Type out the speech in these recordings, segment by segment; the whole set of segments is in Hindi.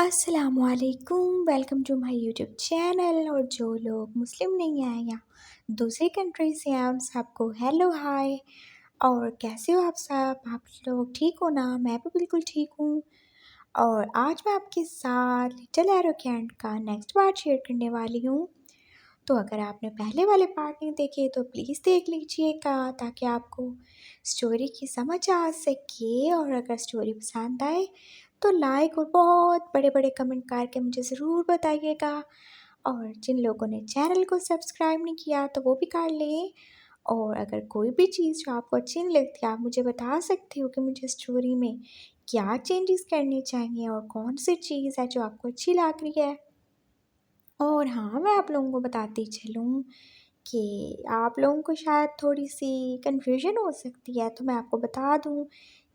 अस्सलामुअलैकुम, welcome to my YouTube channel. और जो लोग मुस्लिम नहीं हैं या दूसरी कंट्री से हैं उन सबको हेलो हाय। और कैसे हो आप सब? आप लोग ठीक हो ना? मैं भी बिल्कुल ठीक हूँ। और आज मैं आपके साथ लिटिल एरोकेंट का नेक्स्ट पार्ट शेयर करने वाली हूँ। तो अगर आपने पहले वाले पार्ट नहीं देखे तो प्लीज़ देख लीजिएगा ताकि आपको स्टोरी की समझ आ सके। और अगर स्टोरी पसंद आए तो लाइक और बहुत बड़े बड़े कमेंट करके मुझे ज़रूर बताइएगा। और जिन लोगों ने चैनल को सब्सक्राइब नहीं किया तो वो भी कर लें। और अगर कोई भी चीज़ जो आपको अच्छी नहीं लगती आप मुझे बता सकते हो कि मुझे स्टोरी में क्या चेंजेस करने चाहिए और कौन सी चीज़ है जो आपको अच्छी लग रही है। और हाँ, मैं आप लोगों को बताती चलूँ कि आप लोगों को शायद थोड़ी-सी कन्फ्यूजन हो सकती है, तो मैं आपको बता दूँ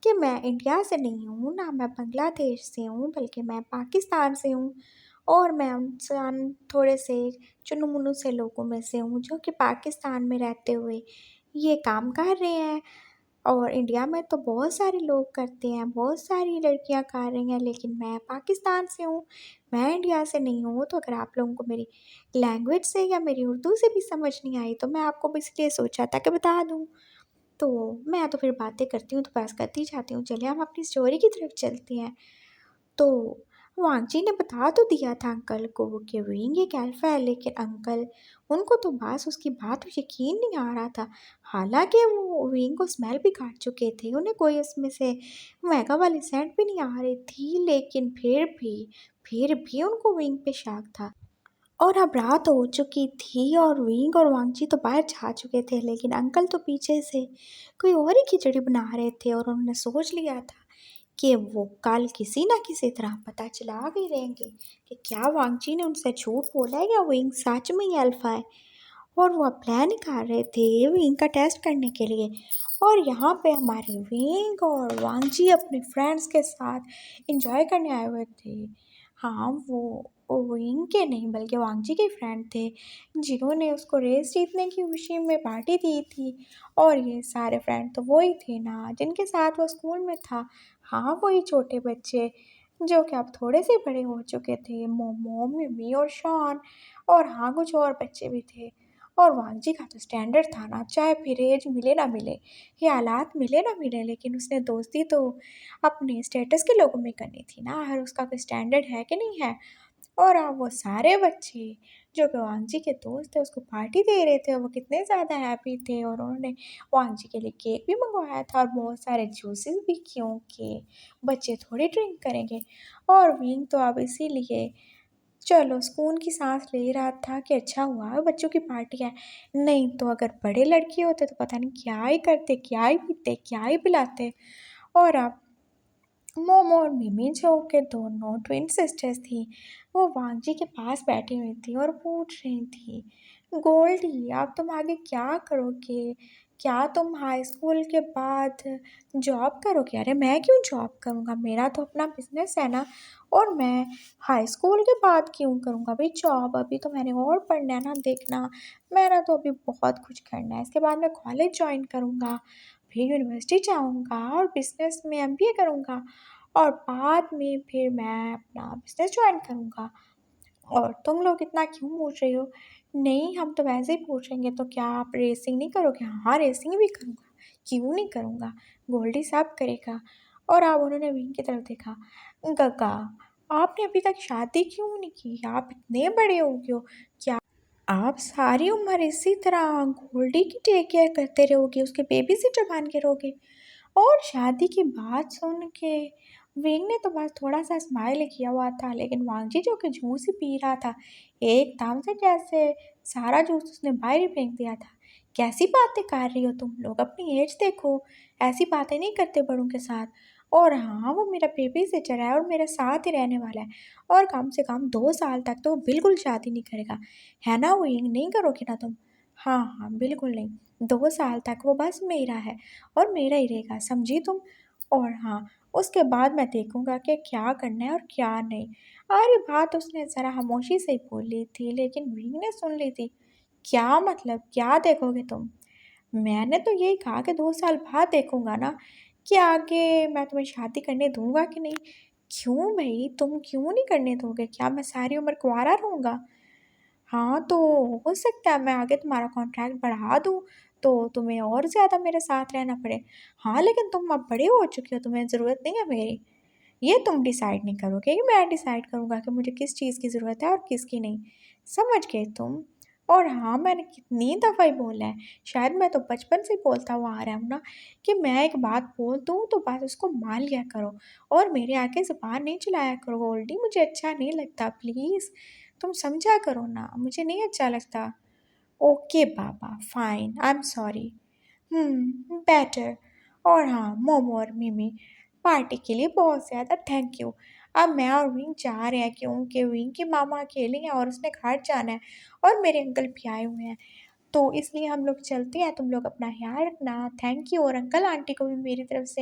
कि मैं इंडिया से नहीं हूँ, ना मैं बांग्लादेश से हूँ, बल्कि मैं पाकिस्तान से हूँ। और मैं उन थोड़े से चुन्नू-मुन्नू से लोगों में से हूँ, जो कि पाकिस्तान में रहते हुए ये काम कर रहे हैं। और इंडिया में तो बहुत सारे लोग करते हैं, बहुत सारी लड़कियां कर रही हैं, लेकिन मैं पाकिस्तान से हूँ, मैं इंडिया से नहीं हूँ। तो अगर आप लोगों को मेरी लैंग्वेज से या मेरी उर्दू से भी समझ नहीं आई तो मैं आपको बस इसलिए सोचा था कि बता दूँ। तो मैं तो फिर बातें करती हूँ तो बस करती जाती हूँ। चलिए हम अपनी स्टोरी की तरफ चलते हैं। तो वांगची ने बता तो दिया था अंकल को कि विंग एक अल्फा है, लेकिन अंकल उनको तो बस उसकी बात पर यकीन नहीं आ रहा था। हालांकि वो विंग को स्मेल भी काट चुके थे, उन्हें कोई उसमें से मैगा वाली सेंट भी नहीं आ रही थी, लेकिन फिर भी उनको विंग पे शक था। और अब रात हो चुकी थी और विंग और वांगची तो बाहर जा चुके थे, लेकिन अंकल तो पीछे से कोई और ही खिचड़ी बना रहे थे। और उन्होंने सोच लिया था कि वो कल किसी ना किसी तरह पता चला गए रहेंगे कि क्या वांगची ने उनसे झूठ बोला है या विंग सच में ही अल्फा है। और वो अब प्लान कर रहे थे विंग का टेस्ट करने के लिए। और यहाँ पे हमारे विंग और वांगजी अपने फ्रेंड्स के साथ इंजॉय करने आए हुए थे। हाँ, वो विंग के नहीं बल्कि वांगजी के फ्रेंड थे, जिन्होंने उसको रेस जीतने की खुशी में पार्टी दी थी। और ये सारे फ्रेंड तो वही थे ना जिनके साथ वो स्कूल में था। हाँ, वही छोटे बच्चे जो कि अब थोड़े से बड़े हो चुके थे, मोमो, मिमी और शॉन। और हाँ, कुछ और बच्चे भी थे। और वांगजी का तो स्टैंडर्ड था ना, चाहे फिर एज मिले ना मिले या हालात मिले ना मिले, लेकिन उसने दोस्ती तो अपने स्टेटस के लोगों में करनी थी ना। हर उसका कोई स्टैंडर्ड है कि नहीं है। और अब वो सारे बच्चे जो कि वांगजी के दोस्त थे उसको पार्टी दे रहे थे, और वो कितने ज़्यादा हैप्पी थे। और उन्होंने वांगजी के लिए केक भी मंगवाया था और बहुत सारे जूसेस भी, क्योंकि बच्चे थोड़ी ड्रिंक करेंगे। और विंग तो अब इसीलिए चलो सुकून की सांस ले रहा था कि अच्छा हुआ बच्चों की पार्टी है। नहीं तो अगर बड़े लड़के होते तो पता नहीं क्या ही करते, क्या ही पीते, क्या ही पिलाते। और अब मोमो और मिमी जो के दोनों ट्विन सिस्टर्स थी, वो वांगजी के पास बैठी हुई थी और पूछ रही थी, गोल्डी अब तुम आगे क्या करोगे? क्या तुम हाई स्कूल के बाद जॉब करोगे? अरे मैं क्यों जॉब करूँगा, मेरा तो अपना बिजनेस है ना। और मैं हाई स्कूल के बाद क्यों करूँगा भाई जॉब? अभी तो मैंने और पढ़ना है ना, देखना मैंने तो अभी बहुत कुछ करना है। इसके बाद मैं कॉलेज ज्वाइन करूँगा, फिर यूनिवर्सिटी जाऊँगा और बिजनेस में एमबीए करूँगा, और बाद में फिर मैं अपना बिज़नेस जॉइन करूँगा। और तुम लोग इतना क्यों पूछ रही हो? नहीं, हम तो वैसे ही पूछेंगे, तो क्या आप रेसिंग नहीं करोगे? हाँ, रेसिंग भी करूँगा, क्यों नहीं करूँगा, गोल्डी सब करेगा। और अब उन्होंने विंग की तरफ देखा। गग्गा, आपने अभी तक शादी क्यों नहीं की? आप इतने बड़े हो गए हो, क्या आप सारी उम्र इसी तरह गोल्डी की टेक केयर करते रहोगे, उसके बेबी सिटर बन के रहोगे? और शादी की बात सुन के विंग ने तो बस थोड़ा सा स्माइल किया हुआ था, लेकिन वांगजी जो कि जूस ही पी रहा था, एकदम से जैसे सारा जूस उसने बाहर ही फेंक दिया था। कैसी बातें कर रही हो तुम लोग, अपनी एज देखो, ऐसी बातें नहीं करते बड़ों के साथ। और हाँ, वो मेरा बेबी सिटर है और मेरे साथ ही रहने वाला है, और कम से कम 2 साल तक तो वो बिल्कुल शादी नहीं करेगा, है ना विंग? नहीं करोगे ना तुम? हाँ हाँ, बिल्कुल नहीं, 2 साल तक वो बस मेरा है और मेरा ही रहेगा, समझी तुम? और हाँ, उसके बाद मैं देखूंगा कि क्या करना है और क्या नहीं। अरे बात उसने ज़रा खामोशी से ही बोली थी, लेकिन विंग ने सुन ली थी। क्या मतलब, क्या देखोगे तुम? मैंने तो यही कहा कि 2 साल बाद देखूंगा ना कि आगे मैं तुम्हें शादी करने दूंगा कि नहीं। क्यों भई, तुम क्यों नहीं करने दोगे? क्या मैं सारी उम्र कुँवारा रहूँगा? हाँ, तो हो सकता है मैं आगे तुम्हारा कॉन्ट्रैक्ट बढ़ा दूँ, तो तुम्हें और ज़्यादा मेरे साथ रहना पड़े। हाँ, लेकिन तुम अब बड़े हो चुके हो, तुम्हें ज़रूरत नहीं है मेरी। ये तुम डिसाइड नहीं करोगे, ये मैं डिसाइड करूँगा कि मुझे किस चीज़ की ज़रूरत है और किसकी नहीं। समझ गए तुम? और हाँ, मैंने कितनी दफ़ा ही बोला है, शायद मैं तो बचपन से ही बोलता हुआ आ रहा हूँ ना कि मैं एक बात बोल दूँ तो बस उसको मान लिया करो और मेरे आगे ज़ुबान नहीं चलाया करो गोल्डी, मुझे अच्छा नहीं लगता प्लीज़। तुम समझा करो ना, मुझे नहीं अच्छा लगता। Okay Baba, fine, I am sorry. Better. और हाँ, मोमो और मिमी, पार्टी के लिए बहुत ज़्यादा थैंक यू। अब मैं और विंग जा रहे हैं क्योंकि विंग की मामा अकेली हैं और उसने घर जाना है और मेरे अंकल भी आए हुए हैं। तो इसलिए हम लोग चलते हैं, तुम लोग अपना ख्याल रखना, थैंक यू और अंकल आंटी को भी मेरी तरफ से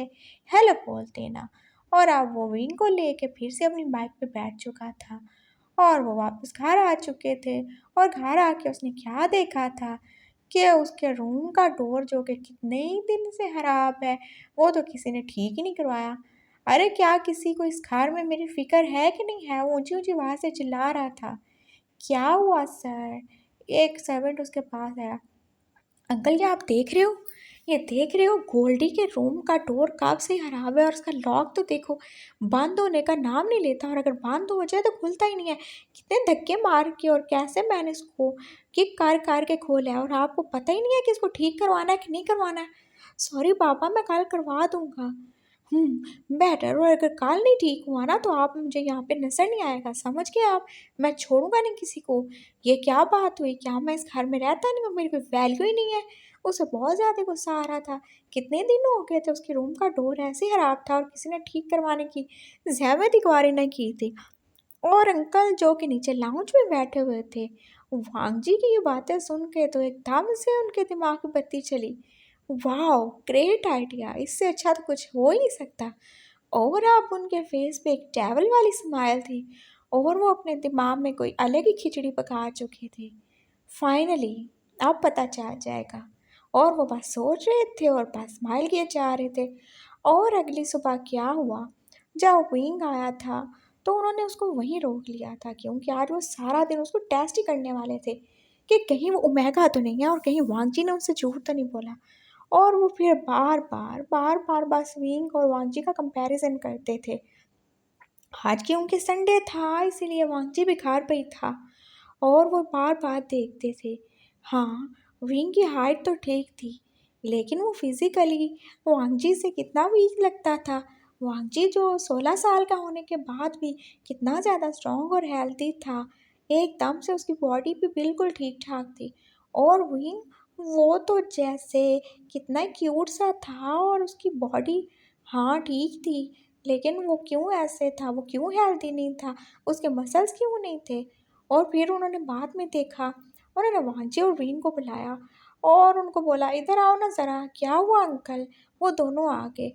हेलो बोल देना। और अब वो विंग को लेके फिर से अपनी बाइक पे बैठ चुका था और वो वापस घर आ चुके थे और घर आके उसने क्या देखा था कि उसके रूम का डोर जो कि कितने ही दिन से खराब है, वो तो किसी ने ठीक ही नहीं करवाया। अरे क्या किसी को इस घर में मेरी फ़िक्र है कि नहीं है? वो ऊँची-ऊँची आवाज़ से चिल्ला रहा था। क्या हुआ सर? एक सर्वेंट उसके पास आया। अंकल ये आप देख रहे हो? ये देख रहे हो गोल्डी के रूम का डोर कब से खराब है और उसका लॉक तो देखो बंद होने का नाम नहीं लेता और अगर बंद हो जाए तो खुलता ही नहीं है। कितने धक्के मार के और कैसे मैंने इसको किक कर के खोला है और आपको पता ही नहीं है कि इसको ठीक करवाना है कि नहीं करवाना है। सॉरी पापा, मैं कल करवा दूंगा। बेटर। और अगर कल नहीं ठीक हुआ ना तो आप मुझे यहाँ पे नजर नहीं आएगा, समझ गए आप? मैं छोड़ूंगा नहीं किसी को। ये क्या बात हुई? क्या मैं इस घर में रहता नहीं हूँ? मेरी कोई वैल्यू ही नहीं है? उसे बहुत ज़्यादा गुस्सा आ रहा था। कितने दिन हो गए थे उसके रूम का डोर ऐसे ही खराब था और किसी ने ठीक करवाने की ज़हमत ही नहीं की थी। और अंकल जो कि नीचे लाउंज में बैठे हुए थे, वांग जी की ये बातें सुन के तो एकदम से उनके दिमाग में बत्ती चली। वाह, ग्रेट आइडिया, इससे अच्छा तो कुछ हो ही नहीं सकता। और अब उनके फेस पे एक डेविल वाली स्माइल थी और वो अपने दिमाग में कोई अलग ही खिचड़ी पका चुके थे। फाइनली अब पता चल जाएगा। और वो बस सोच रहे थे और बस स्माइल किए जा रहे थे। और अगली सुबह क्या हुआ, जब विंग आया था तो उन्होंने उसको वहीं रोक लिया था क्योंकि आज वो सारा दिन उसको टेस्ट ही करने वाले थे कि कहीं वो ओमेगा तो नहीं है और कहीं वांगजी ने उससे झूठ तो नहीं बोला। और वो फिर बार बार बस विंग और वांगजी का कंपैरिजन करते थे। आज क्योंकि संडे था इसीलिए वांगजी भी घर पे ही था और वो बार बार देखते थे। हाँ, विंग की हाइट तो ठीक थी लेकिन वो फिजिकली वांगजी से कितना वीक लगता था। वांगजी जो 16 साल का होने के बाद भी कितना ज़्यादा स्ट्रॉन्ग और हेल्दी था, एकदम से उसकी बॉडी भी बिल्कुल ठीक ठाक थी। और विंग, वो तो जैसे कितना क्यूट सा था और उसकी बॉडी, हाँ ठीक थी, लेकिन वो क्यों ऐसे था, वो क्यों हेल्दी नहीं था, उसके मसल्स क्यों नहीं थे? और फिर उन्होंने बाद में देखा, उन्होंने वांजी और रीन को बुलाया और उनको बोला इधर आओ ना ज़रा, क्या हुआ अंकल? वो दोनों आ गए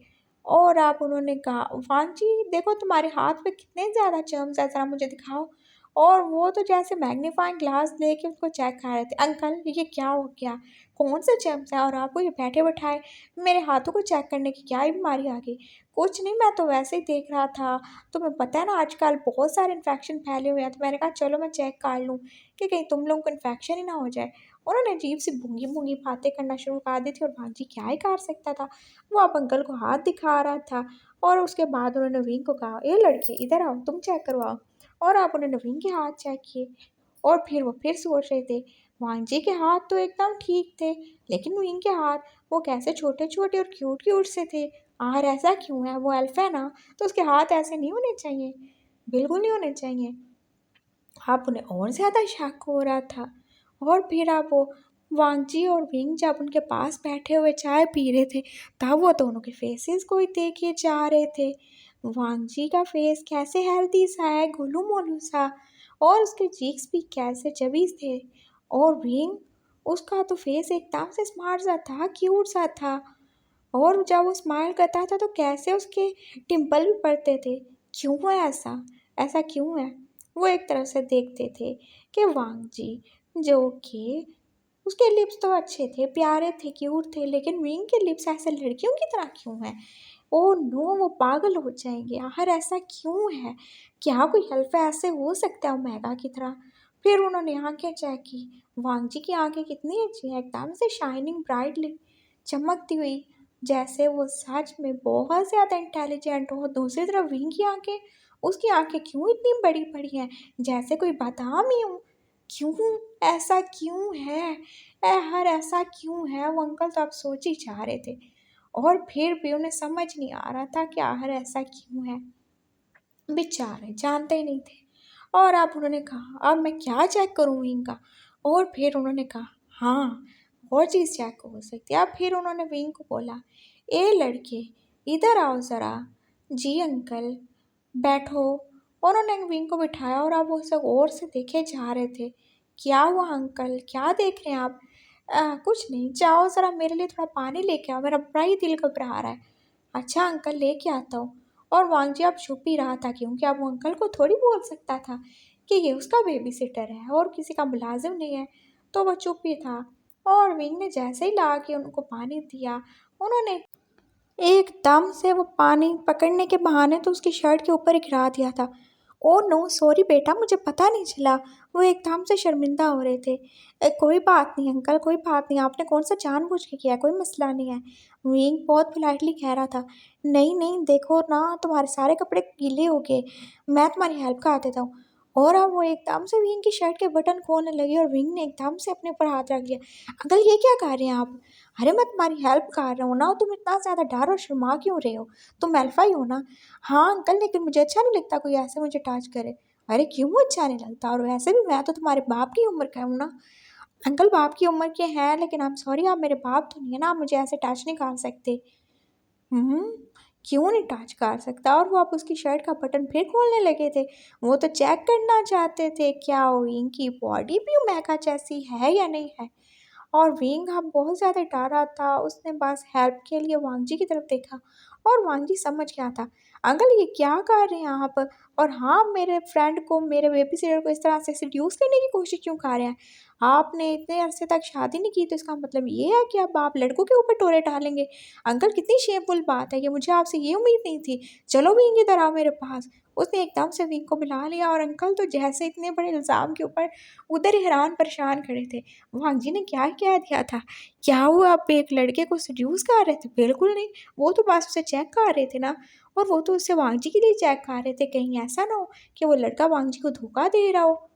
और आप उन्होंने कहा वांजी देखो तुम्हारे हाथ पे कितने ज़्यादा जर्म्स है, ज़रा मुझे दिखाओ। और वो तो जैसे मैग्नीफाइंग ग्लास लेके उसको चेक कर रहे थे। अंकल ये क्या हो गया? कौन से जर्म्स हैं और आपको ये बैठे बैठाए मेरे हाथों को चेक करने की क्या ही बीमारी आ गई? कुछ नहीं, मैं तो वैसे ही देख रहा था। तुम्हें पता है ना आजकल बहुत सारे इन्फेक्शन फैले हुए हैं, तो मैंने कहा चलो मैं चेक कर लूँ कि कहीं तुम लोगों को इन्फेक्शन ही ना हो जाए। उन्होंने अजीब सी भूंगी भूंगी बातें करना शुरू कर दी थी और भांजी क्या ही कर सकता था। वो अब अंकल को हाथ दिखा रहा था और उसके बाद उन्होंने विंग को कहा ए लड़के इधर आओ, तुम चेक करवाओ। और अब उन्होंने विंग के हाथ चेक किए और फिर वो फिर सोच रहे थे वांजी के हाथ तो एकदम ठीक थे, लेकिन विंग के हाथ वो कैसे छोटे छोटे और क्यूट क्यूट से थे। आर ऐसा क्यों है? वो एल्फ है ना, तो उसके हाथ ऐसे नहीं होने चाहिए, बिल्कुल नहीं होने चाहिए। अब उन्हें और ज़्यादा शक हो रहा था। और फिर अब वो वांगजी और विंग जब उनके पास बैठे हुए चाय पी रहे थे तब वो दोनों के फेसेस को ही देखे जा रहे थे। वांगजी का फेस कैसे हेल्दी सा है, गोलू मोलू सा, और उसके चीक्स भी कैसे चबी थे। और विंग, उसका तो फेस एकदम से स्मार्ट सा था, क्यूट सा था। और जब वो स्माइल करता था तो कैसे उसके टिम्पल भी पड़ते थे। क्यों है ऐसा? ऐसा क्यों है? वो एक तरफ से देखते थे कि वांगजी जो कि उसके लिप्स तो अच्छे थे, प्यारे थे, क्यूट थे, लेकिन विंग के लिप्स ऐसे लड़कियों की तरह क्यों हैं? ओह नो, वो पागल हो जाएंगे। आखिर ऐसा क्यों है? क्या कोई हल्फा ऐसे हो सकता है ओमेगा की तरह? फिर उन्होंने आंखें चेक की। वांगजी की आंखें कितनी अच्छी हैं, एकदम से शाइनिंग ब्राइटली, चमकती हुई, जैसे वो सच में बहुत ज़्यादा इंटेलिजेंट हो। दूसरी तरफ विंग की आंखें, उसकी आंखें क्यों इतनी बड़ी बड़ी हैं, जैसे कोई बादाम ही हो। क्यों? ऐसा क्यों है? हर ऐसा क्यों है? वो अंकल तो अब सोच ही जा रहे थे, और फिर भी उन्हें समझ नहीं आ रहा था कि आखिर ऐसा क्यों है। बेचारे जानते ही नहीं थे। और अब उन्होंने कहा, अब मैं क्या चेक करूँ इनका? और फिर उन्होंने कहा, हाँ, और चीज़ चेक हो सकती है। अब फिर उन्होंने विंग को बोला, ए लड़के, इधर आओ ज़रा। जी अंकल, बैठो। उन्होंने विंग को बिठाया और अब वो उसे गौर से देखे जा रहे थे। क्या हुआ अंकल, क्या देख रहे हैं आप? कुछ नहीं, जाओ ज़रा मेरे लिए थोड़ा पानी लेके आओ, मेरा बड़ा ही दिल घबरा रहा है। अच्छा अंकल, लेके आता हूँ। और वांगजी अब छुप ही रहा था, क्योंकि अब वो अंकल को थोड़ी बोल सकता था कि ये उसका बेबी सिटर है और किसी का मुलाजिम नहीं है, तो वह चुप ही था। और विंग ने जैसे ही ला के उनको पानी दिया, उन्होंने एकदम से वो पानी पकड़ने के बहाने तो उसकी शर्ट के ऊपर ही गिरा दिया था। ओह नो, सॉरी बेटा, मुझे पता नहीं चला। वो एकदम से शर्मिंदा हो रहे थे। कोई बात नहीं अंकल, कोई बात नहीं, आपने कौन सा जानबूझ के किया, कोई मसला नहीं है। विंग बहुत पोलाइटली कह रहा था। नहीं नहीं, देखो ना, तुम्हारे सारे कपड़े गीले हो गए, मैं तुम्हारी हेल्प कर देता हूँ। और अब वो एकदम से विंग की शर्ट के बटन खोलने लगी, और विंग ने एकदम से अपने ऊपर हाथ रख लिया। अंकल, ये क्या कर रहे हैं आप? अरे मैं तुम्हारी हेल्प कर रहा हूँ ना, तुम इतना ज़्यादा डर और शर्मा क्यों रहे हो? तुम एल्फा ही हो ना? हाँ अंकल, लेकिन मुझे अच्छा नहीं लगता कोई ऐसे मुझे टच करे। अरे क्यों अच्छा नहीं लगता? और वैसे भी मैं तो तुम्हारे बाप की उम्र का हूँ ना। अंकल बाप की उम्र के हैं, लेकिन आई एम सॉरी, आप मेरे बाप तो नहीं है ना, आप मुझे ऐसे टच नहीं कर सकते। हम्म, क्यों नहीं टच कर सकता? और वो आप उसकी शर्ट का बटन फिर खोलने लगे थे। वो तो चेक करना चाहते थे क्या इनकी बॉडी भी ओमेगा जैसी है या नहीं है। और विंग अब बहुत ज़्यादा डरा था, उसने बस हेल्प के लिए वांगजी की तरफ देखा, और वांगजी समझ गया था। अंकल, ये क्या कर रहे हैं आप? और हाँ, मेरे फ्रेंड को, मेरे बेबी सिटर को इस तरह से सिड्यूस करने की कोशिश क्यों कर रहे हैं? आपने इतने अरसे तक शादी नहीं की, तो इसका मतलब ये है कि अब आप लड़कों के ऊपर टोरे डालेंगे? अंकल, कितनी शेमफुल बात है ये, मुझे आपसे ये उम्मीद नहीं थी। चलो विंग, इधर आओ मेरे पास। उसने एकदम से विंग को बुला लिया, और अंकल तो जैसे इतने बड़े इल्ज़ाम के ऊपर उधर ही हैरान परेशान खड़े थे। वांगजी ने क्या कह दिया था? क्या वो आप एक लड़के को सेड्यूस कर रहे थे? बिल्कुल नहीं, वो तो बस उसे चेक कर रहे थे ना। और वो तो उसे वांगजी के लिए चेक कर रहे थे, कहीं ऐसा ना हो कि वो लड़का वांगजी को धोखा दे रहा हो।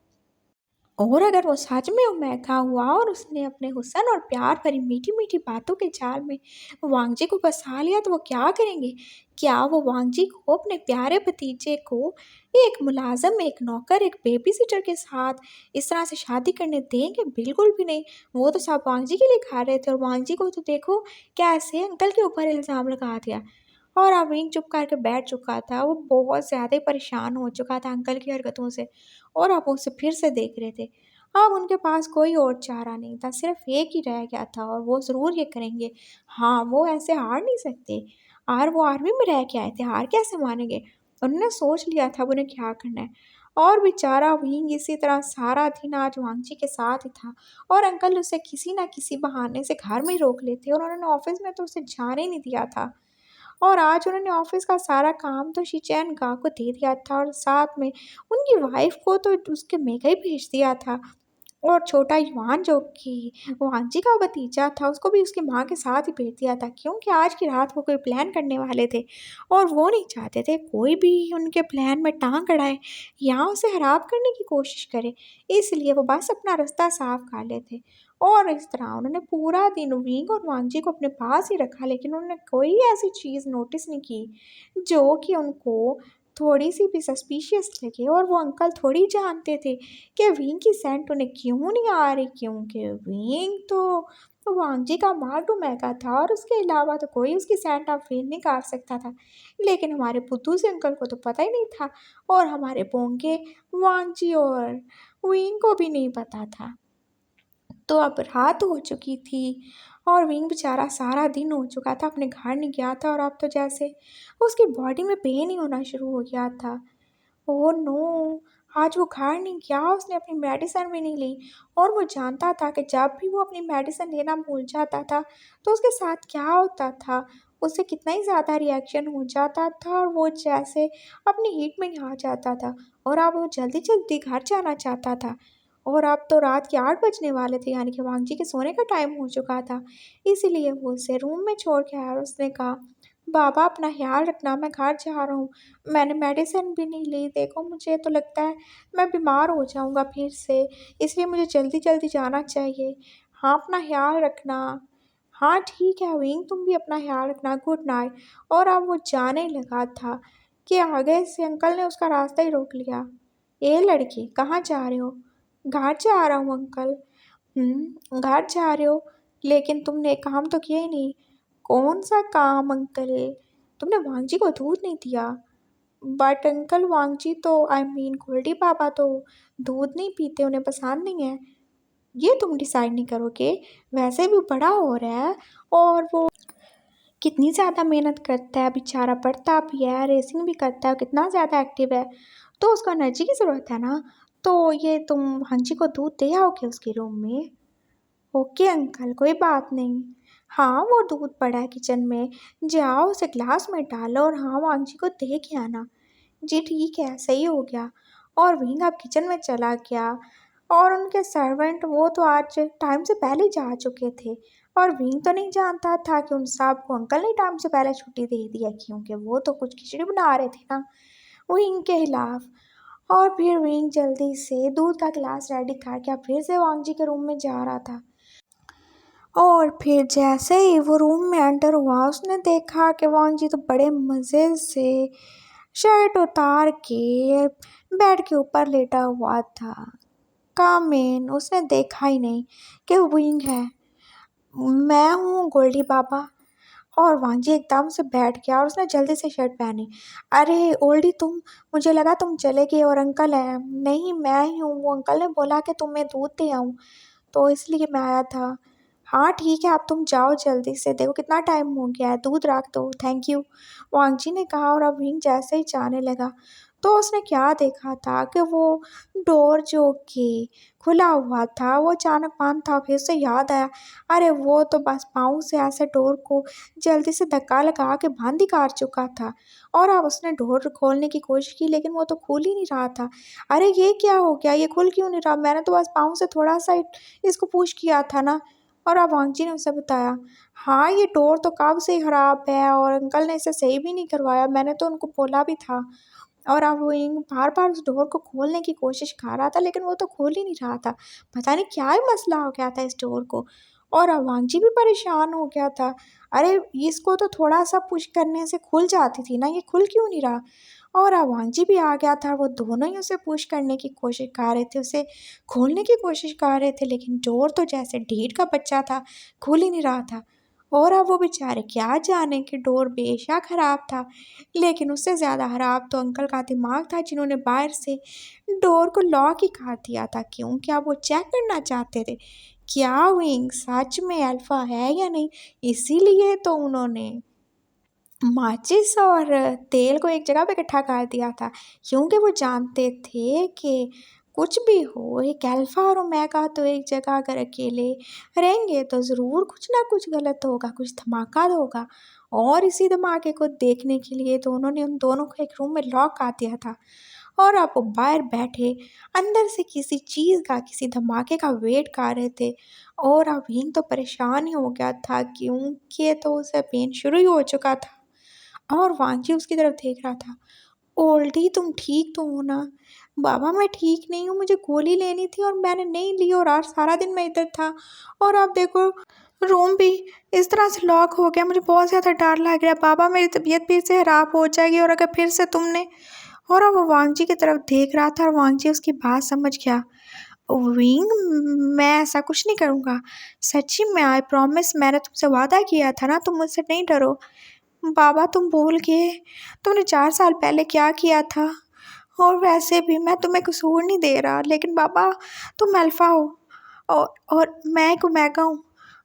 और अगर वो सच में महका हुआ और उसने अपने हुस्न और प्यार भरी मीठी मीठी बातों के जाल में वांगजी को फंसा लिया, तो वो क्या करेंगे? क्या वो वांगजी को, अपने प्यारे भतीजे को, एक मुलाजम, एक नौकर, एक बेबी सिटर के साथ इस तरह से शादी करने देंगे? बिल्कुल भी नहीं। वो तो सब वांगजी के लिए खा रहे थे, और वांगजी को तो देखो कैसे अंकल के ऊपर इल्ज़ाम लगा दिया। और अवीन चुप करके बैठ चुका था, वो बहुत ज़्यादा ही परेशान हो चुका था अंकल की हरकतों से, और अब उसे फिर से देख रहे थे। अब उनके पास कोई और चारा नहीं था, सिर्फ एक ही रह गया था, और वो ज़रूर ये करेंगे। हाँ, वो ऐसे हार नहीं सकते। वो आर्मी में रह के आए थे, हार कैसे मानेंगे? उन्होंने सोच लिया था उन्हें क्या करना है। और बेचारा विंग इसी तरह सारा दिन आज वांगची के साथ ही था, और अंकल उसे किसी ना किसी बहाने से घर में ही रोक लेते, और उन्होंने ऑफिस में तो उसे जाने ही नहीं दिया था। और आज उन्होंने ऑफिस का सारा काम तो शिचैन गा को दे दिया था, और साथ में उनकी वाइफ को तो उसके मेघा ही भेज दिया था। और छोटा युवान, जो कि वांजी का भतीजा था, उसको भी उसकी माँ के साथ ही भेज दिया था, क्योंकि आज की रात वो कोई प्लान करने वाले थे, और वो नहीं चाहते थे कोई भी उनके प्लान में टांग अड़ाए या उसे हराब करने की कोशिश करे। इसलिए वो बस अपना रास्ता साफ कर लेते। और इस तरह उन्होंने पूरा दिन विंग और वांजी को अपने पास ही रखा, लेकिन उन्होंने कोई ऐसी चीज़ नोटिस नहीं की जो कि उनको थोड़ी सी भी सस्पिशियस लगे। और वो अंकल थोड़ी जानते थे कि विंग की सेंट उन्हें क्यों नहीं आ रही, क्योंकि विंग तो वांगजी का मार्टू महंगा था, और उसके अलावा तो कोई उसकी सेंट आप फील नहीं कर सकता था। लेकिन हमारे पुद्दू से अंकल को तो पता ही नहीं था, और हमारे पोंगे वांगजी और विंग को भी नहीं पता था। तो अब रात हो चुकी थी, और विंग बेचारा सारा दिन हो चुका था, अपने घर नहीं गया था, और अब तो जैसे उसकी बॉडी में पेन ही होना शुरू हो गया था। Oh no! आज वो घर नहीं गया, उसने अपनी मेडिसिन भी नहीं ली, और वो जानता था कि जब भी वो अपनी मेडिसिन लेना भूल जाता था, तो उसके साथ क्या होता था। उससे कितना ही ज़्यादा रिएक्शन हो जाता था और वो जैसे अपनी हीट में ही आ जाता था। और अब वो जल्दी जल्दी घर जाना चाहता था। और अब तो रात के 8 बजने वाले थे, यानी कि वांगजी के सोने का टाइम हो चुका था। इसीलिए वो उसे रूम में छोड़ के आया और उसने कहा, बाबा अपना ख्याल रखना, मैं घर जा रहा हूँ। मैंने मेडिसिन भी नहीं ली, देखो मुझे तो लगता है मैं बीमार हो जाऊँगा फिर से, इसलिए मुझे जल्दी जल्दी जाना चाहिए। हाँ, अपना ख्याल रखना। हाँ ठीक है विंग, तुम भी अपना ख्याल रखना, गुड नाइट। और अब वो जाने लगा था कि आगे से अंकल ने उसका रास्ता ही रोक लिया। ए लड़की, कहाँ जा रहे हो? घर जा रहा हूँ अंकल। घर जा रहे हो, लेकिन तुमने काम तो किया ही नहीं। कौन सा काम अंकल? तुमने वांगजी को दूध नहीं दिया। बट अंकल वांगजी तो गोल्डी पापा तो दूध नहीं पीते, उन्हें पसंद नहीं है। ये तुम डिसाइड नहीं करोगे? वैसे भी बड़ा हो रहा है और वो कितनी ज़्यादा मेहनत करता है बेचारा, पढ़ता भी है, रेसिंग भी करता है, कितना ज़्यादा एक्टिव है, तो उसको एनर्जी की ज़रूरत है ना। तो ये तुम वांगजी को दूध दे आओगे उसके रूम में? ओके अंकल, कोई बात नहीं। हाँ, वो दूध पड़ा है किचन में, जाओ उसे ग्लास में डालो और हाँ वांगजी को दे के आना। जी ठीक है, सही हो गया। और विंग अब किचन में चला गया और उनके सर्वेंट वो तो आज टाइम से पहले जा चुके थे। और विंग तो नहीं जानता था कि उन सब को अंकल ने टाइम से पहले छुट्टी दे दी है, क्योंकि वो तो कुछ खिचड़ी बना रहे थे ना विंग के खिलाफ। और फिर विंग जल्दी से दूध का गिलास रेडी करके अब फिर से वांगजी के रूम में जा रहा था। और फिर जैसे ही वो रूम में एंटर हुआ, उसने देखा कि वांगजी तो बड़े मज़े से शर्ट उतार के बेड के ऊपर लेटा हुआ था। कामिन, उसने देखा ही नहीं कि विंग है। मैं हूँ गोल्डी बाबा। और वांगजी एकदम से बैठ गया और उसने जल्दी से शर्ट पहनी। अरे ओल्डी तुम, मुझे लगा तुम चले गए और अंकल है। नहीं, मैं ही हूँ, वो अंकल ने बोला कि तुम्हें दूध दे आऊँ, तो इसलिए मैं आया था। हाँ ठीक है, अब तुम जाओ जल्दी से, देखो कितना टाइम हो गया है, दूध रख दो, थैंक यू, वांगजी ने कहा। और अब विंग जैसे ही जाने लगा तो उसने क्या देखा था कि वो डोर जो कि खुला हुआ था वो अचानक बंद था। फिर उसे याद आया, अरे वो तो बस पाँव से ऐसे डोर को जल्दी से धक्का लगा के बंद ही कर चुका था। और अब उसने डोर खोलने की कोशिश की, लेकिन वो तो खुल ही नहीं रहा था। अरे ये क्या हो गया, ये खुल क्यों नहीं रहा? मैंने तो बस पाँव से थोड़ा सा इसको पुश किया था ना। और अब वांगजी ने उसे बताया, हाँ ये डोर तो कब से ही ख़राब है और अंकल ने इसे सही भी नहीं करवाया, मैंने तो उनको बोला भी था। और अब वो बार बार उस डोर को खोलने की कोशिश कर रहा था, लेकिन वो तो खोल ही नहीं रहा था। पता नहीं क्या ही मसला हो गया था इस डोर को। और अब वांगजी भी परेशान हो गया था। अरे इसको तो थोड़ा सा पुश करने से खुल जाती थी ना, ये खुल क्यों नहीं रहा? और अब वांगजी भी आ गया था, वो दोनों ही उसे पुश करने की कोशिश कर रहे थे, उसे खोलने की कोशिश कर रहे थे, लेकिन डोर तो जैसे ढीठ का बच्चा था, खुल ही नहीं रहा था। और अब वो बेचारे क्या जाने कि डोर बेशक खराब था, लेकिन उससे ज़्यादा खराब तो अंकल का दिमाग था, जिन्होंने बाहर से डोर को लॉक ही कर दिया था, क्योंकि अब वो चेक करना चाहते थे क्या विंग सच में अल्फा है या नहीं। इसीलिए तो उन्होंने माचिस और तेल को एक जगह पे इकट्ठा कर दिया था, क्योंकि वो जानते थे कि कुछ भी हो, एक अल्फा और ओमेगा तो एक जगह अगर अकेले रहेंगे तो ज़रूर कुछ ना कुछ गलत होगा, कुछ धमाका होगा। और इसी धमाके को देखने के लिए तो उन्होंने उन दोनों को एक रूम में लॉक कर दिया था। और अब वो बाहर बैठे अंदर से किसी चीज़ का, किसी धमाके का वेट कर रहे थे। और अब हिंग तो परेशान ही हो गया था, क्योंकि तो उसे पेन शुरू ही हो चुका था। और वांजी उसकी तरफ देख रहा था। ओल्डी तुम ठीक तो हो ना? बाबा मैं ठीक नहीं हूँ, मुझे गोली लेनी थी और मैंने नहीं ली, और आज सारा दिन मैं इधर था और आप देखो रूम भी इस तरह से लॉक हो गया, मुझे बहुत ज़्यादा डर लग रहा है। बाबा मेरी तबीयत फिर से ख़राब हो जाएगी और अगर फिर से तुमने। और अब वो वांगजी की तरफ देख रहा था और वांगजी उसकी बात समझ गया। विंग, मैं ऐसा कुछ नहीं करूँगा, सच्ची में, आई प्रॉमिस, मैंने तुमसे वादा किया था ना, तुम मुझसे नहीं डरो। बाबा तुम भूल गए तुमने 4 साल पहले क्या किया था? और वैसे भी मैं तुम्हें कसूर नहीं दे रहा, लेकिन बाबा तुम अल्फ़ा हो और मैं एक ओमेगा हूँ,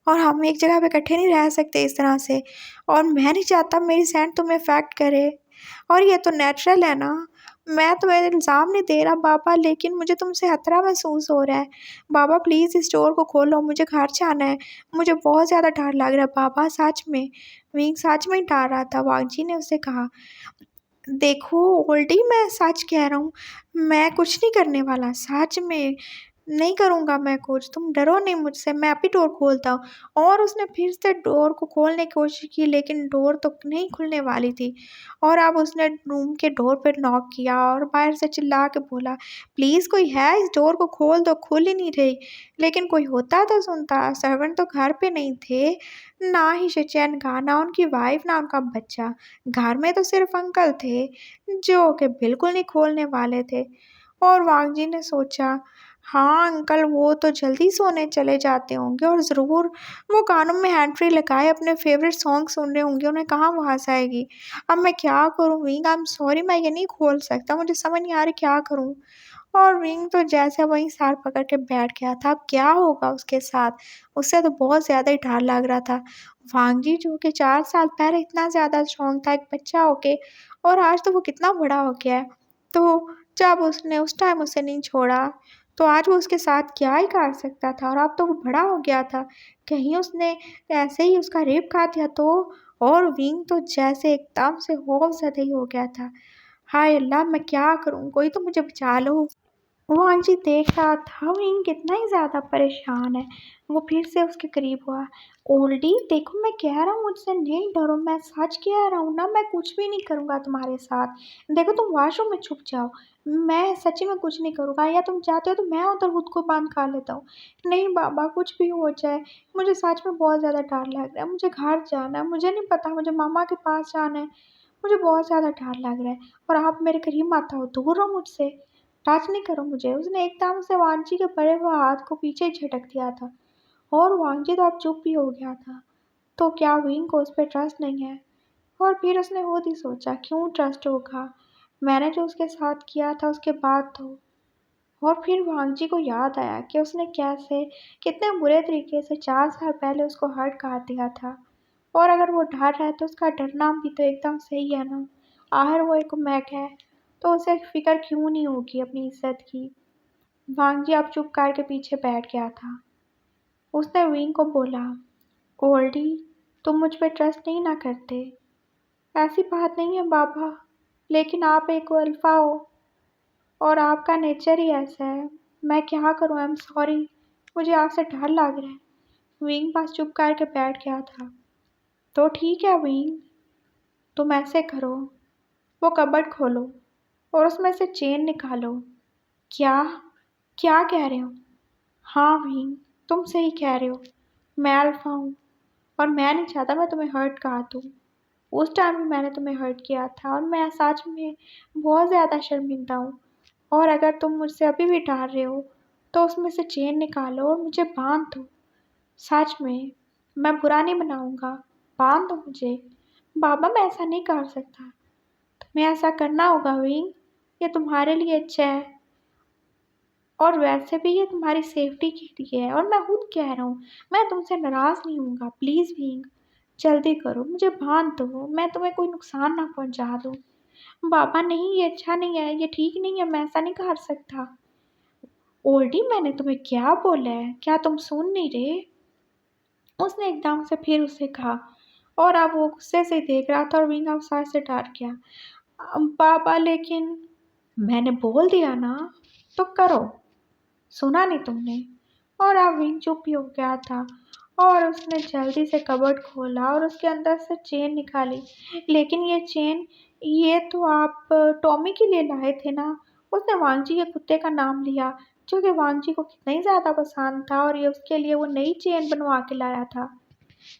और हम एक जगह पे इकट्ठे नहीं रह सकते इस तरह से। और मैं नहीं चाहता मेरी सेंट तुम्हें अफेक्ट करे, और ये तो नेचुरल है ना। मैं तुम्हें इल्ज़ाम नहीं दे रहा बाबा, लेकिन मुझे तुमसे खतरा महसूस हो रहा है। बाबा प्लीज़ इस डोर को खोलो, मुझे घर जाना है। मुझे बहुत ज़्यादा डर लग रहा है बाबा, सच में। विंग सच में ही डर रहा था। वांगजी ने उसे कहा, देखो ओल्डी, मैं सच कह रहा हूँ, मैं कुछ नहीं करने वाला, सच में नहीं करूँगा मैं कुछ, तुम डरो नहीं मुझसे, मैं अभी डोर खोलता हूँ। और उसने फिर से डोर को खोलने की कोशिश की, लेकिन डोर तो नहीं खुलने वाली थी। और अब उसने रूम के डोर पर नॉक किया और बाहर से चिल्ला के बोला, प्लीज़ कोई है, इस डोर को खोल दो, खुल ही नहीं रही। लेकिन कोई होता तो सुनता, सर्वेंट तो घर पे नहीं थे, ना ही शचैन का, ना उनकी वाइफ, ना उनका बच्चा। घर में तो सिर्फ अंकल थे, जो कि बिल्कुल नहीं खोलने वाले थे। और वांगजी ने सोचा, हाँ अंकल वो तो जल्दी सोने चले जाते होंगे और ज़रूर वो कानों में हैंड फ्री लगाए अपने फेवरेट सॉन्ग सुन रहे होंगे, उन्हें कहाँ आवाज़ आएगी। अब मैं क्या करूँ विंग, आई एम सॉरी, मैं ये नहीं खोल सकता, मुझे समझ नहीं आ रही क्या करूँ। और विंग तो जैसे वहीं सर पकड़ के बैठ गया था, अब क्या होगा उसके साथ। उससे तो बहुत ज़्यादा ही डर लग रहा था। वांगजी जो कि 4 साल पहले इतना ज़्यादा स्ट्रॉन्ग था एक बच्चा होके, और आज तो वो कितना बड़ा हो गया है। तो जब उसने उस टाइम उसे नहीं छोड़ा, तो आज वो उसके साथ क्या ही कर सकता था। और अब तो वो बड़ा हो गया था, कहीं उसने ऐसे ही उसका रेप खा दिया तो। और विंग तो जैसे एकदम से खौफज़दा ही हो गया था। हाय अल्लाह, मैं क्या करूँ, कोई तो मुझे बचा लो। वो आंजी देख रहा था विंग कितना ही ज़्यादा परेशान है। वो फिर से उसके करीब हुआ। ओल्डी देखो, मैं कह रहा हूँ मुझसे नहीं डरो, मैं सच कह रहा हूँ ना, मैं कुछ भी नहीं करूँगा तुम्हारे साथ। देखो तुम वॉशरूम में छुप जाओ, मैं सच्ची में कुछ नहीं करूँगा, या तुम चाहते हो तो मैं उधर खुद को बंद कर लेता हूँ। नहीं बाबा, कुछ भी हो जाए, मुझे सच में बहुत ज़्यादा डर लग रहा है, मुझे घर जाना है, मुझे नहीं पता, मुझे मामा के पास जाना है, मुझे बहुत ज़्यादा डर लग रहा है। और आप मेरे करीब मत आओ, दूर रहो मुझसे, टच नहीं करो मुझे। उसने एकदम से वांजी के पड़े हुए हाथ को पीछे झटक दिया था। और वांजी तो अब चुप भी हो गया था। तो क्या विंग को उस पर ट्रस्ट नहीं है? और फिर उसने खुद ही सोचा, क्यों ट्रस्ट होगा, मैंने जो उसके साथ किया था उसके बाद तो। और फिर वांगजी को याद आया कि उसने कैसे कितने बुरे तरीके से 4 साल पहले उसको हर्ट कर दिया था। और अगर वो डर है तो उसका डरना भी तो एकदम सही है ना। आखिर वो एक मैक है, तो उसे फिक्र क्यों नहीं होगी अपनी इज्जत की। वांगजी अब चुप करके पीछे बैठ गया था। उसने विंग को बोला, ओल्डी, तुम मुझ पे ट्रस्ट नहीं ना करते। ऐसी बात नहीं है बाबा, लेकिन आप एक अल्फा हो और आपका नेचर ही ऐसा है। मैं क्या करूँ, आई एम सॉरी, मुझे आपसे डर लग रहा है। विंग पास चुप करके बैठ गया था। तो ठीक है विंग, तुम ऐसे करो, वो कबर्ड खोलो और उसमें से चेन निकालो। क्या क्या कह रहे हो? हाँ विंग, तुम सही कह रहे हो, मैं अल्फा हूँ और मैं नहीं चाहता मैं तुम्हें हर्ट कर दूँ। उस टाइम भी मैंने तुम्हें हर्ट किया था और मैं सच में बहुत ज़्यादा शर्मिंदा हूँ। और अगर तुम मुझसे अभी भी डर रहे हो तो उसमें से चेन निकालो और मुझे बांध दो। सच में, मैं बुरा नहीं बनाऊंगा, बांध दो मुझे। बाबा मैं ऐसा नहीं कर सकता, तुम्हें ऐसा करना होगा विंग, ये तुम्हारे लिए अच्छा है और वैसे भी ये तुम्हारी सेफ्टी के लिए है। और मैं खुद कह रहा हूँ, मैं तुमसे नाराज़ नहीं हूँगा, प्लीज़ विंग जल्दी करो, मुझे बांध दो, मैं तुम्हें कोई नुकसान ना पहुँचा दूँ। बाबा नहीं, ये अच्छा नहीं है, ये ठीक नहीं है, मैं ऐसा नहीं कर सकता। ओल्डी मैंने तुम्हें क्या बोला है, क्या तुम सुन नहीं रहे? उसने एकदम से फिर उसे कहा। और अब वो गुस्से से देख रहा था और विंग अवसर से डर गया। पापा लेकिन मैंने बोल दिया ना, तो करो, सुना नहीं तुमने। और अब विंग चुप ही हो गया था। और उसने जल्दी से कबर्ड खोला और उसके अंदर से चेन निकाली। लेकिन ये चेन, ये तो आप टॉमी के लिए लाए थे ना। उसने वांगजी के कुत्ते का नाम लिया, जो कि वांगजी को कितना ही ज़्यादा पसंद था, और ये उसके लिए वो नई चेन बनवा के लाया था।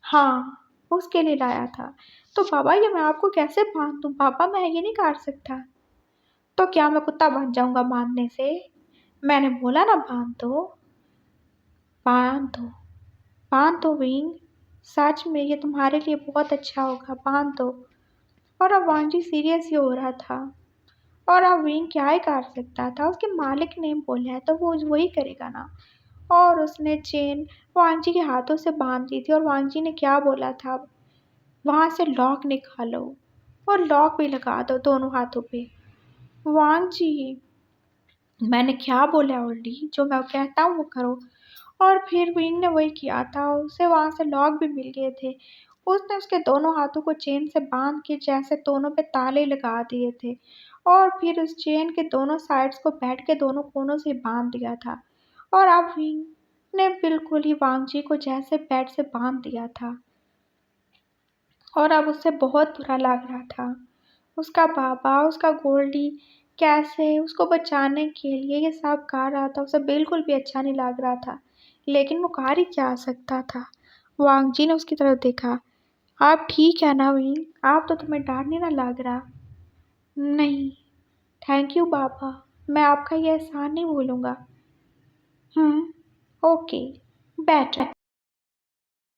हाँ, उसके लिए लाया था। तो बाबा ये मैं आपको कैसे बांध दूँ? बाबा मैं ये नहीं कर सकता। तो क्या मैं कुत्ता बन जाऊंगा बांधने से? मैंने बोला ना बांध दो, बांध दो, बांध दो विंग, सच में ये तुम्हारे लिए बहुत अच्छा होगा, बांध दो। और अब वांजी सीरियस ही हो रहा था। और अब विंग क्या ही कर सकता था, उसके मालिक ने बोला है तो वो वही करेगा ना। और उसने चेन वांजी के हाथों से बांध दी थी। और वांजी ने क्या बोला था, वहाँ से लॉक निकालो और लॉक भी लगा दो दोनों हाथों पे। वांग जी, मैंने क्या बोला ऑलरेडी, जो मैं कहता हूँ वो करो। और फिर विंग ने वही किया था, उसे वहाँ से लॉक भी मिल गए थे। उसने उसके दोनों हाथों को चेन से बांध के जैसे दोनों पे ताले लगा दिए थे, और फिर उस चेन के दोनों साइड्स को बेड के दोनों कोनों से बांध दिया था। और अब विंग ने बिल्कुल ही वांगजी को जैसे बेड से बांध दिया था, और अब उससे बहुत बुरा लग रहा था। उसका पापा, उसका गोल्डी कैसे उसको बचाने के लिए ये सब कर रहा था, उसे बिल्कुल भी अच्छा नहीं लग रहा था, लेकिन वो कर ही क्या सकता था। वांग जी ने उसकी तरफ देखा। आप ठीक है ना विंग? आप तो तुम्हें डर नहीं ना लग रहा? नहीं, थैंक यू पापा, मैं आपका ये एहसान नहीं भूलूंगा। Okay, better.